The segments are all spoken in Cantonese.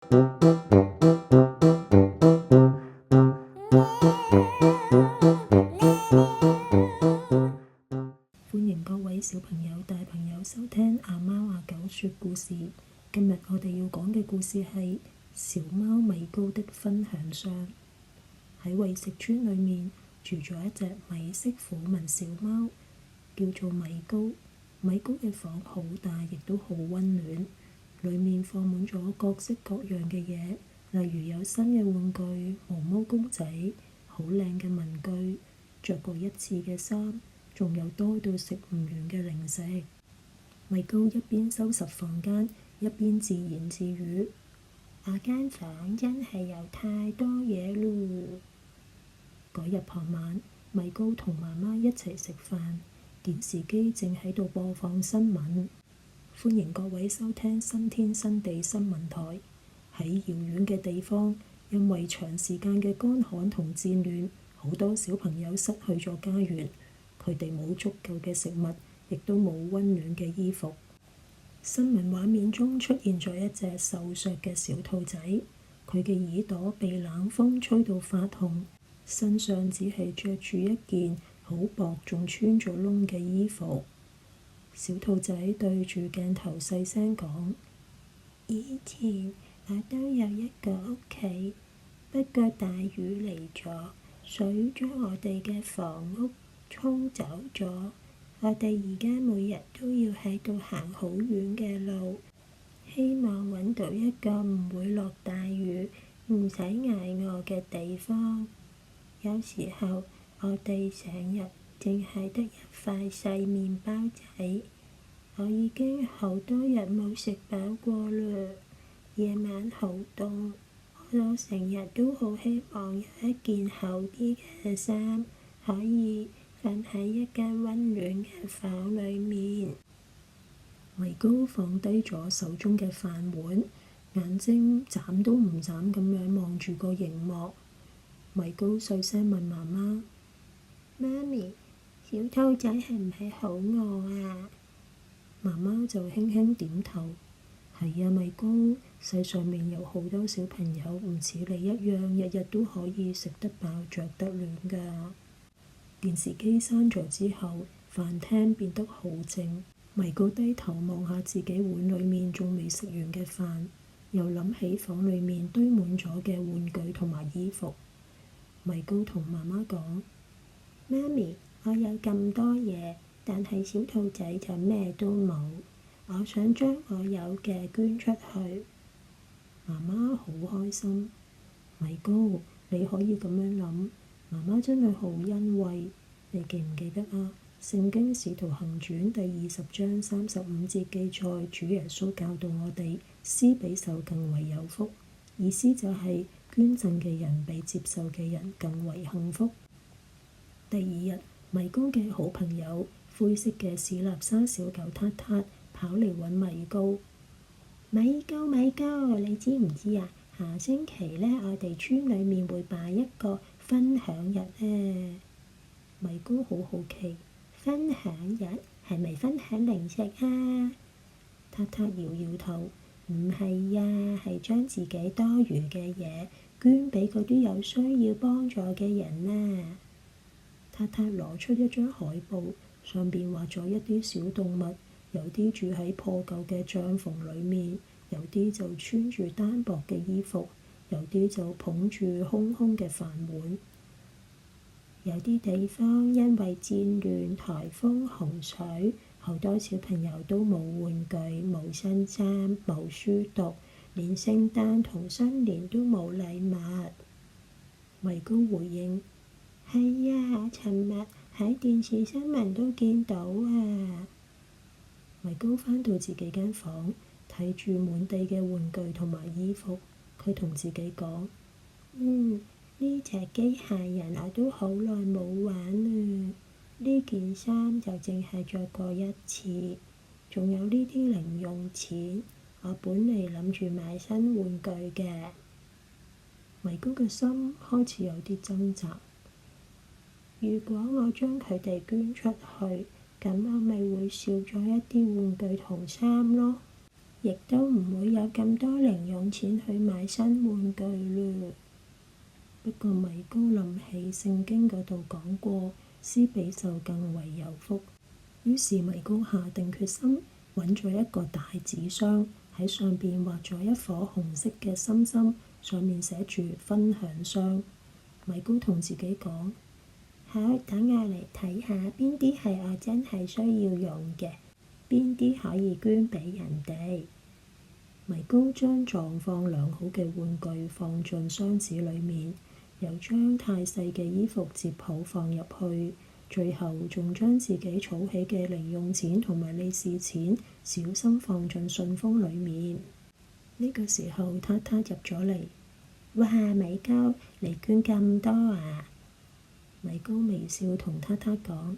歡迎各位小朋友、大朋友收聽阿貓阿狗說故事。今日我哋要講嘅故事係小貓米高的分享箱。喺餵食村裏面住咗一隻米色虎紋小貓，叫做米高。米高嘅房好大，亦都好溫暖，裏面放滿咗各式各樣嘅嘢，例如有新嘅玩具、毛毛公仔、好靚嘅文具、着過一次嘅衫，仲有多到食唔完嘅零食。米高一邊收拾房間，一邊自言自語：我間房真係有太多嘢咯。嗰日傍晚，米高同媽媽一齊食飯，電視機正喺度播放新聞。歡迎各位收聽新天新地新聞台。喺遙遠嘅地方，因為長時間嘅乾旱同戰亂，好多小朋友失去咗家園。佢哋冇足夠嘅食物，亦都冇溫暖嘅衣服。新聞畫面中出現咗一隻瘦削嘅小兔仔，佢嘅耳朵被冷風吹到發紅，身上只係着住一件好薄仲穿咗窿嘅衣服。小兔仔對住鏡頭細聲講：以前我都有一個屋企，不過大雨嚟咗，水將我哋嘅房屋沖走咗。我哋而家每日都要喺度行好遠嘅路，希望揾到一個唔會落大雨、唔使捱餓嘅地方。有時候我哋成日淨係得一塊細麵包仔。我已經好多日冇食飽過啦，夜晚好凍，我成日都好希望有一件厚啲嘅衫，可以瞓喺一間溫暖嘅房裏面。米高放低咗手中嘅飯碗，眼睛眨都唔眨咁樣望住個熒幕。米高細聲問媽媽：媽咪，小兔仔係唔係好餓啊？媽媽就輕輕點頭：係啊，米高，世上面有好多小朋友唔似你一樣，日日都可以食得飽、着得暖㗎。電視機閂咗之後，飯廳變得好靜。米高低頭望下自己碗裏面仲未食完嘅飯，又諗起房裏面堆滿咗嘅玩具同埋衣服。米高同媽媽講：媽咪，我有咁多嘢，但係小兔仔就咩都冇。我想將我有嘅捐出去。媽媽好開心。米高，你可以咁樣諗，媽媽真係好欣慰。你記唔記得啊？聖經使徒行傳第20章35節記載，主耶穌教導我哋施比受更為有福，意思就係捐贈嘅人比接受嘅人更為幸福。第二日，米高嘅好朋友灰色嘅史納沙小狗撻撻跑嚟揾米高。米高，米高，你知唔知啊？下星期呢，我哋村裏面會辦一個分享日呢。米高好好奇，分享日係咪分享零食啊？撻撻搖搖頭，唔係呀，係將自己多餘嘅嘢捐畀嗰啲有需要幫助嘅人啊。撻撻攞出一張海報，上邊畫咗一啲小動物，有啲住喺破舊嘅帳篷裡面，有啲就穿住單薄嘅衣服，有啲就捧住空空嘅飯碗。有啲地方因為戰亂、颱風、洪水，好多小朋友都冇玩具、冇新衫、冇書讀，連聖誕同新年都冇禮物。米高回應：係啊，我尋日喺電視新聞都見到啊。米高返到自己間房，睇住滿地嘅玩具同埋衣服，佢同自己講：呢隻機械人我都好耐冇玩啦，呢件衫就淨係着過一次，仲有呢啲零用錢，我本嚟諗住買新玩具嘅。米高嘅心開始有啲掙扎。如果我將佢哋捐出去，咁我咪會少咗一啲玩具同衫咯。亦都唔會有咁多零用錢去買新玩具嘞。不過米高諗起聖經嗰度講過，施比受更為有福。於是米高下定決心，揾咗一個大紙箱，喺上邊畫咗一顆紅色嘅心心，上面寫住分享箱。米高同自己講：好，等我嚟睇下邊啲係我真係需要用嘅，邊啲可以捐俾人哋。米高將狀況良好嘅玩具放進箱子裡面，又將太細嘅衣服摺好放入去，最後仲將自己儲起嘅零用錢同埋利是錢小心放進信封裡面。呢個時候，塔塔入咗嚟，哇！米高，你捐咁多啊？米高微笑同塔塔講：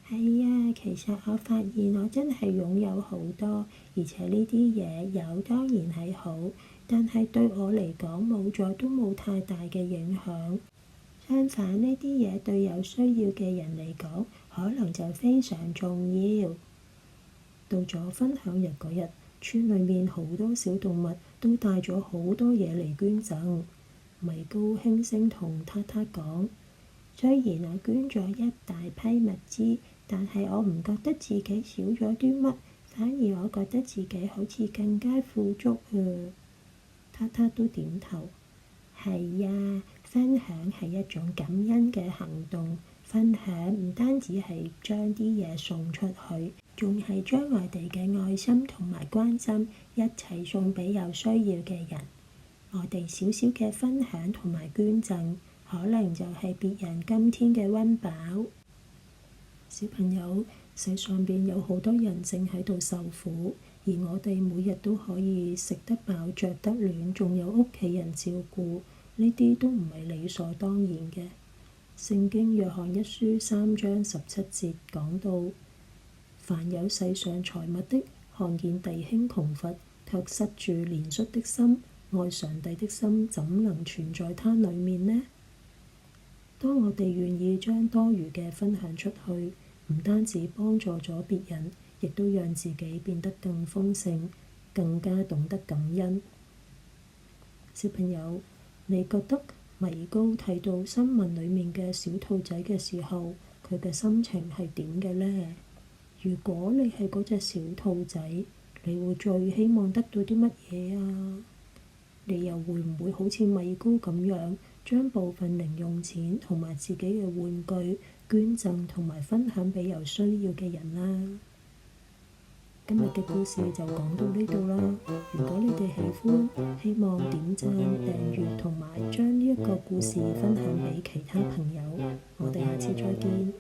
係啊，其實我發現我真係擁有好多，而且呢啲嘢有當然係好，但係對我嚟講冇咗都冇太大嘅影響。相反，呢啲嘢對有需要嘅人嚟講，可能就非常重要。到咗分享日嗰日，村裏面好多小動物都帶咗好多嘢嚟捐贈。米高輕聲同塔塔講：雖然我捐咗一大批物資，但係我唔覺得自己少咗啲乜，反而我覺得自己好似更加富足啊！塔塔都點頭。係呀，分享係一種感恩嘅行動。分享唔單止係將啲嘢送出去，仲係將我哋嘅愛心同埋關心一齊送俾有需要嘅人。我哋小小嘅分享同埋捐贈，可能就係別人今天嘅溫飽。小朋友，世上邊有好多人正喺度受苦，而我哋每日都可以食得飽、着得暖，仲有屋企人照顧，呢啲都唔係理所當然嘅。聖經約翰一書3章17節講到：凡有世上財物的，看見弟兄窮乏，卻塞住憐恤的心，愛上帝的心怎能存在他裡面呢？當我哋願意將多餘嘅分享出去，唔單止幫助咗別人，亦都讓自己變得更豐盛，更加懂得感恩。小朋友，你覺得米高睇到新聞裡面嘅小兔仔嘅時候，佢嘅心情係點嘅呢？如果你係嗰隻小兔仔，你會最希望得到啲乜嘢啊？你又會唔會好似米高咁樣，將部分零用錢同埋自己嘅玩具捐贈同埋分享俾有需要嘅人啦？今日嘅故事就講到呢度啦。如果你哋喜歡，希望點讚、訂閱同埋將呢一個故事分享俾其他朋友。我哋下次再見。